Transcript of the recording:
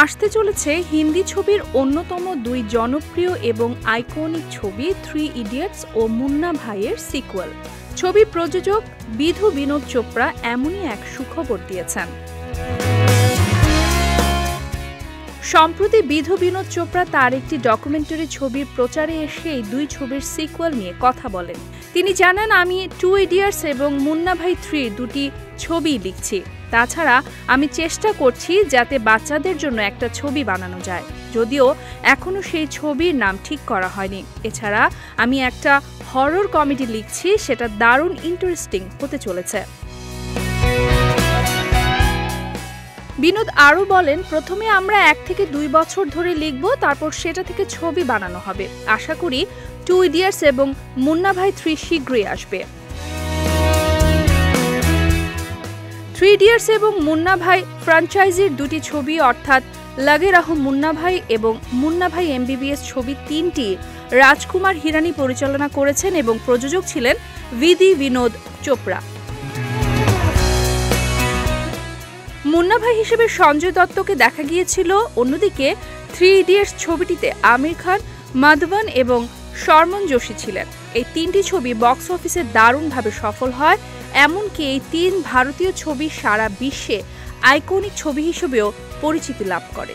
আসতে চলেছে হিন্দি ছবির অন্যতম দুই জনপ্রিয় এবং আইকনিক ছবি 3 ইডিয়টস ও মুন্না ভাইয়ের সিকুয়েল। ছবির প্রযোজক বিধু বিনোদ চোপড়া এমনই এক সুখবর দিয়েছেন। সম্প্রতি বিধু বিনোদ চোপড়া তার একটি ডকুমেন্টারি ছবির প্রচারে এসে এই দুই ছবির সিকুয়েল নিয়ে কথা বলেন। তিনি জানান, আমি 2 ইডিয়টস এবং মুন্না ভাই 3 দুটি ছবি লিখছি। তাছাড়া আমি চেষ্টা করছি যাতে বাচ্চাদের জন্য একটা ছবি বানানো যায়, যদিও এখনো সেই ছবির নাম ঠিক করা হয়নি। এছাড়া আমি একটা হরর কমেডি লিখছি, সেটা দারুণ ইন্টারেস্টিং হতে চলেছে। বিনোদ আরও বলেন, প্রথমে আমরা 1 থেকে 2 বছর ধরে লিখব, তারপর সেটা থেকে ছবি বানানো হবে। আশা করি 2 ইডিয়টস এবং মুন্না ভাই 3 শীঘ্রই আসবে। 3 ইডিয়টস এবং মুন্না ভাই ফ্র্যাঞ্চাইজির দুটি ছবি অর্থাৎ লাগে রাহো মুন্না ভাই এবং মুন্না ভাই MBBS ছবি 3টি রাজকুমার হিরানি পরিচালনা করেছেন এবং প্রযোজক ছিলেন বিধু বিনোদ চোপড়া। মুন্না ভাই হিসেবে সঞ্জয় দত্তকে দেখা গিয়েছিল। অন্যদিকে 3 ইডিয়টস ছবিটিতে আমির খান, মাধবন এবং শর্মন যোশী ছিলেন। এই 3টি ছবি বক্স অফিসে দারুণভাবে সফল হয়, এমনকি এই 3 ভারতীয় ছবি সারা বিশ্বে আইকনিক ছবি হিসেবেও পরিচিতি লাভ করে।